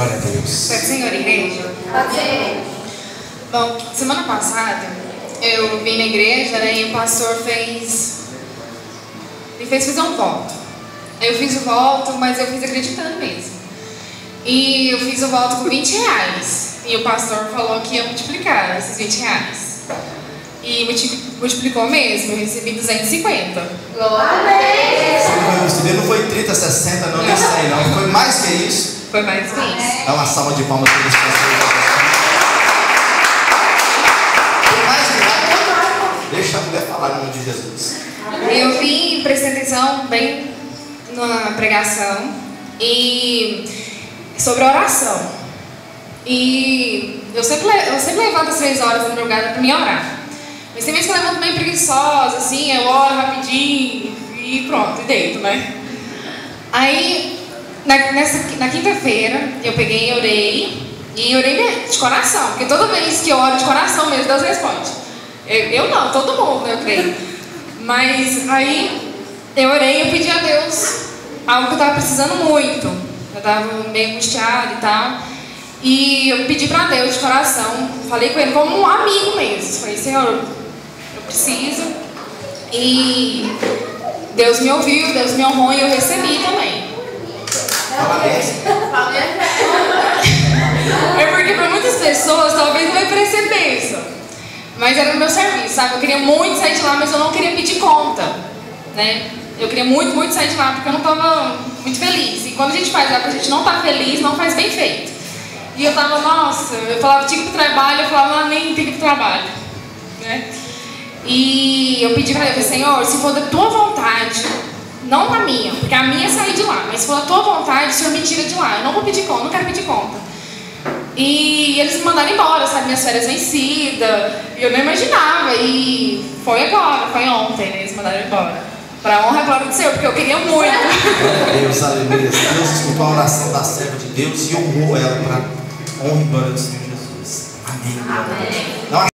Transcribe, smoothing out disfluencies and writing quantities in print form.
Glória a Deus. Pode Senhor, igreja? Pode. Bom, semana passada eu vim na igreja, né, e o pastor me fez fazer um voto. Eu fiz o voto, mas eu fiz acreditando mesmo. E eu fiz o voto com R$20. E o pastor falou que ia multiplicar esses R$20. E multiplicou mesmo, eu recebi 250. Glória a Deus! Não foi 30, 60, não, nem 100, não. Foi mais que isso. Foi mais que isso. É uma salva de palmas para eles. Foi mais que nada. Deixa a mulher falar no nome de Jesus. Eu vim, prestei atenção bem na pregação e sobre oração. E eu sempre levanto às 3 horas da madrugada para me orar. Mas tem vezes que eu levanto meio preguiçosa, assim, eu oro rapidinho e pronto, e deito, né? Aí, na quinta-feira, eu peguei e orei de coração, porque toda vez que eu oro de coração mesmo, Deus responde. Eu não, todo mundo, eu creio. Mas aí, eu orei e eu pedi a Deus algo que eu estava precisando muito. Eu estava meio angustiada e tal. E eu pedi para Deus de coração, falei com Ele como um amigo mesmo. Falei, Senhor, eu preciso. E Deus me ouviu, Deus me honrou e eu recebi também. É porque para muitas pessoas talvez não vai parecer bênção, mas era no meu serviço, sabe? Eu queria muito sair de lá, mas eu não queria pedir conta, né? Eu queria muito, muito sair de lá porque eu não estava muito feliz. E quando a gente faz algo que a gente não está feliz, não faz bem feito. E eu tava, nossa, eu falava, tinha que ir pro trabalho, eu falava, nem tem que ir pro trabalho, né? E eu pedi pra Deus, Senhor, se for da tua vontade, não da minha, porque a minha é sair de lá, mas se for da tua vontade, o Senhor me tira de lá, eu não vou pedir conta, não quero pedir conta. E eles me mandaram embora, sabe, minhas férias vencidas, e eu não imaginava, e foi agora, foi ontem, né, eles me mandaram embora. Pra honra e glória do Senhor, porque eu queria muito. Glória a Deus, aleluia. Deus escutou a oração da serva de Deus e honrou ela para honra e glória do Senhor Jesus. Amém. Amém. Não